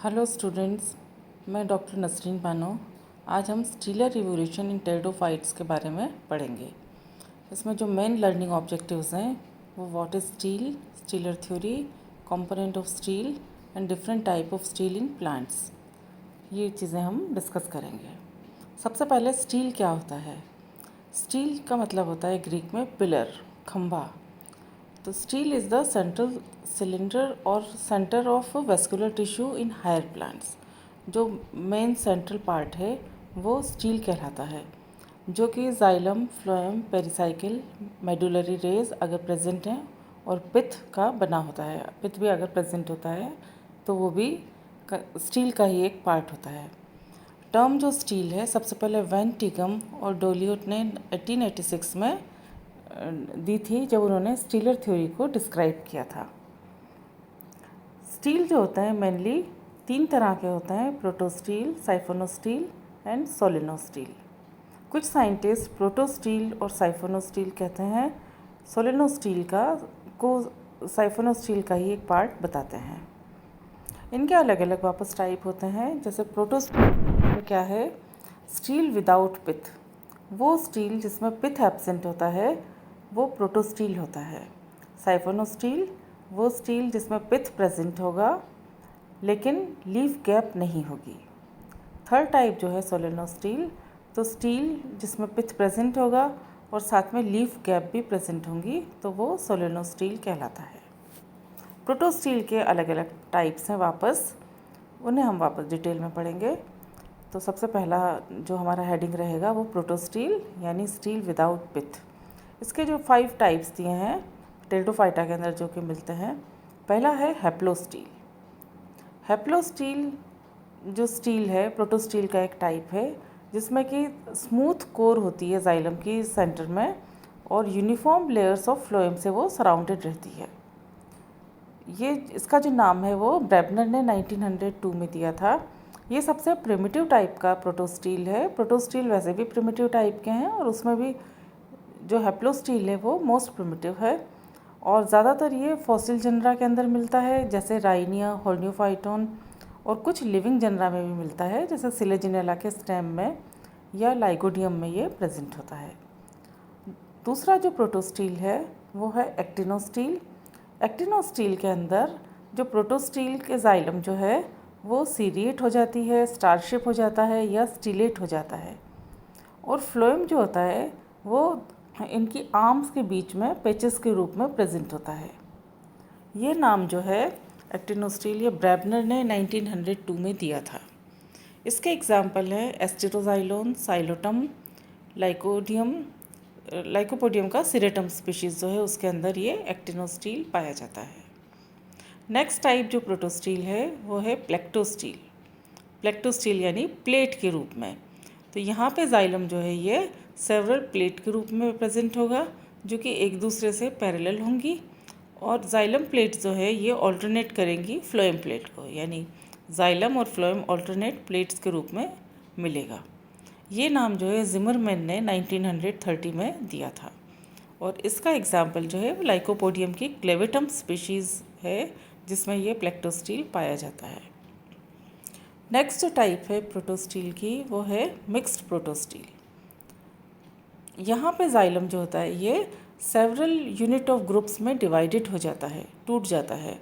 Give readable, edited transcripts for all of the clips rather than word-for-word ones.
Hello students, मैं doctor Nasreen Bano. आज हम स्टीलर रिवोल्यूशन इन टेरिडोफाइट्स के बारे में पढ़ेंगे। इसमें जो मेन लर्निंग ऑब्जेक्टिव्स हैं वो what is steel, stealer theory, component of steel and different type of steel in plants, ये चीज़ें हम डिस्कस करेंगे। सबसे पहले स्टील क्या होता है। स्टील का मतलब होता है ग्रीक में पिलर, खंभा। तो stele is the central cylinder और centre of vascular tissue in higher plants. जो मेन सेंट्रल पार्ट है वो स्टील कहलाता है, जो कि xylem, phloem, pericycle, medullary rays अगर प्रेजेंट हैं और पित्त का बना होता है। पित्त भी अगर प्रेजेंट होता है तो वो भी स्टील का ही एक पार्ट होता है। टर्म जो स्टील है सबसे पहले वैन टिगम और डोलियोट ने 1886 में दी थी, जब उन्होंने स्टीलर थ्योरी को डिस्क्राइब किया था। स्टील जो होता है मेनली 3 तरह के होते हैं, प्रोटोस्टील, साइफोनोस्टील एंड सोलेनोस्टील। कुछ साइंटिस्ट प्रोटोस्टील और साइफोनोस्टील कहते हैं, सोलेनोस्टील को साइफोनोस्टील का ही एक पार्ट बताते हैं। इनके अलग अलग वापस टाइप होते हैं। जैसे प्रोटोस्टील क्या है, स्टील विदाउट पिथ। वो स्टील जिसमें पिथ एब्सेंट होता है वो प्रोटोस्टील होता है। साइफोनोस्टील वो स्टील जिसमें पिथ प्रेजेंट होगा लेकिन लीफ गैप नहीं होगी। थर्ड टाइप जो है सोलेनोस्टील, तो स्टील जिसमें पिथ प्रेजेंट होगा और साथ में लीफ गैप भी प्रेजेंट होंगी, तो वो सोलेनोस्टील कहलाता है। प्रोटोस्टील के अलग अलग टाइप्स हैं, उन्हें हम वापस डिटेल में पढ़ेंगे। तो सबसे पहला जो हमारा हेडिंग रहेगा वो प्रोटोस्टील यानी स्टील विदाउट पिथ। इसके जो 5 टाइप्स दिए हैं टेरिडोफाइटा के अंदर जो कि मिलते हैं, पहला है हैप्लोस्टील। हैप्लोस्टील जो स्टील है प्रोटोस्टील का एक टाइप है, जिसमें कि स्मूथ कोर होती है जाइलम की सेंटर में और यूनिफॉर्म लेयर्स ऑफ फ्लोएम से वो सराउंडेड रहती है। ये इसका जो नाम है वो ब्रेबनर ने 1902 में दिया था। ये सबसे प्रिमिटिव टाइप का प्रोटोस्टील है। प्रोटोस्टील वैसे भी प्रिमिटिव टाइप के हैं और उसमें भी जो हैप्लोस्टील है वो मोस्ट प्रिमिटिव है और ज़्यादातर ये फॉसिल जनरा के अंदर मिलता है, जैसे राइनिया, होर्नियोफाइटोन, और कुछ लिविंग जनरा में भी मिलता है, जैसे सिलेजिनेला के स्टेम में या लाइगोडियम में ये प्रेजेंट होता है। दूसरा जो प्रोटोस्टील है वो है एक्टिनोस्टील। एक्टिनोस्टील के अंदर जो प्रोटोस्टील के जाइलम जो है वो सीरिएट हो जाती है, स्टारशिप हो जाता है या स्टीलेट हो जाता है, और फ्लोएम जो होता है वो इनकी आर्म्स के बीच में पेचेस के रूप में प्रेजेंट होता है। ये नाम जो है एक्टिनोस्टील ये ब्रेबनर ने 1902 में दिया था। इसके एग्जाम्पल है एस्टेरोजाइलोन, साइलोटम, लाइकोपोडियम का सिरेटम स्पीशीज़ जो है उसके अंदर ये एक्टिनोस्टील पाया जाता है। नेक्स्ट टाइप जो प्रोटोस्टील है वो है प्लेक्टोस्टील। प्लेक्टोस्टील यानी प्लेट के रूप में। तो यहाँ पे जाइलम जो है ये सेवरल प्लेट के रूप में प्रेजेंट होगा, जो कि एक दूसरे से पैरेलल होंगी, और जाइलम प्लेट जो है ये ऑल्टरनेट करेंगी फ्लोएम प्लेट को, यानी जाइलम और फ्लोएम ऑल्टरनेट प्लेट्स के रूप में मिलेगा। ये नाम जो है जिमरमैन ने 1930 में दिया था, और इसका एग्जाम्पल जो है लाइकोपोडियम की क्लेवेटम स्पीशीज़ है, जिसमें ये प्लेक्टोस्टील पाया जाता है। नेक्स्ट जो टाइप है प्रोटोस्टील की वो है मिक्स्ड प्रोटोस्टील। यहाँ पे जाइलम जो होता है ये सेवरल यूनिट ऑफ ग्रुप्स में डिवाइडेड हो जाता है, टूट जाता है,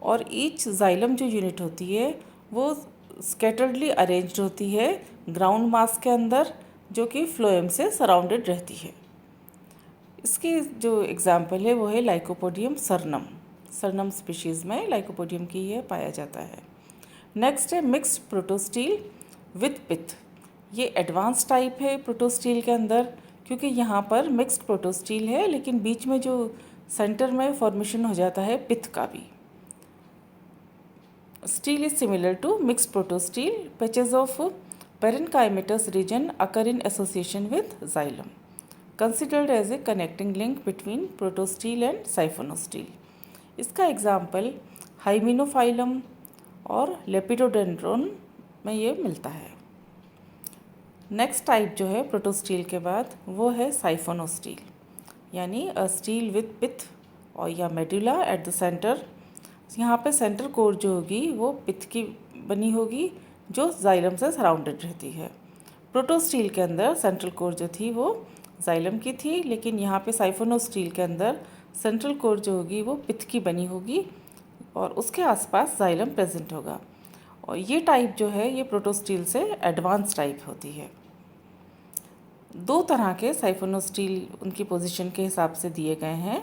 और ईच जाइलम जो यूनिट होती है वो स्कैटर्डली अरेंज्ड होती है ग्राउंड मास के अंदर, जो कि फ्लोएम से सराउंडेड रहती है। इसकी जो एग्जाम्पल है वो है लाइकोपोडियम सरनम। सरनम स्पीशीज़ में लाइकोपोडियम की ये पाया जाता है। नेक्स्ट है मिक्स्ड प्रोटोस्टील विथ पिथ। ये एडवांस टाइप है प्रोटोस्टील के अंदर, क्योंकि यहाँ पर मिक्स्ड प्रोटोस्टील है लेकिन बीच में जो सेंटर में फॉर्मेशन हो जाता है पिथ का भी। Stele is similar to mixed protostele. Patches of parenchymatous region occur in association with xylem, considered as a connecting link between protostele and siphonostele. इसका एग्जाम्पल हाइमिनोफाइलम और लेपिडोडेंड्रोन में ये मिलता है। नेक्स्ट टाइप जो है प्रोटोस्टील के बाद वो है साइफोनोस्टील, यानी अ स्टील विथ पिथ और या मेडुला एट द सेंटर। यहाँ पे सेंटर कोर जो होगी वो पिथ की बनी होगी जो जाइलम से सराउंडेड रहती है। प्रोटोस्टील के अंदर सेंट्रल कोर जो थी वो जाइलम की थी, लेकिन यहाँ पे साइफोनोस्टील के अंदर सेंट्रल कोर जो होगी वो पित्त की बनी होगी और उसके आसपास जाइलम प्रेजेंट होगा। और ये टाइप जो है ये प्रोटोस्टील से एडवांस टाइप होती है। दो तरह के साइफोनोस्टील उनकी पोजीशन के हिसाब से दिए गए हैं।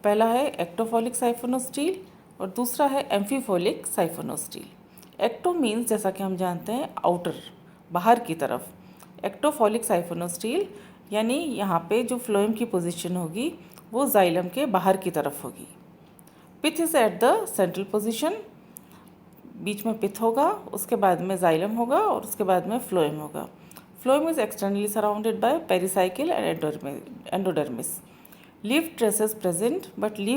पहला है एक्टोफोलिक साइफोनोस्टील और दूसरा है एम्फीफोलिक साइफोनोस्टील। एक्टो मीन्स जैसा कि हम जानते हैं आउटर, बाहर की तरफ। एक्टोफोलिक साइफोनोस्टील यानी यहाँ पे जो फ्लोएम की पोजीशन होगी वो जाइलम के बाहर की तरफ होगी। Pith is at the central position, बीच में पिथ होगा, उसके बाद में जाइलम होगा और उसके बाद में फ्लोएम होगा। Phloem is externally surrounded by pericycle and endodermis. Leaf traces present but leaf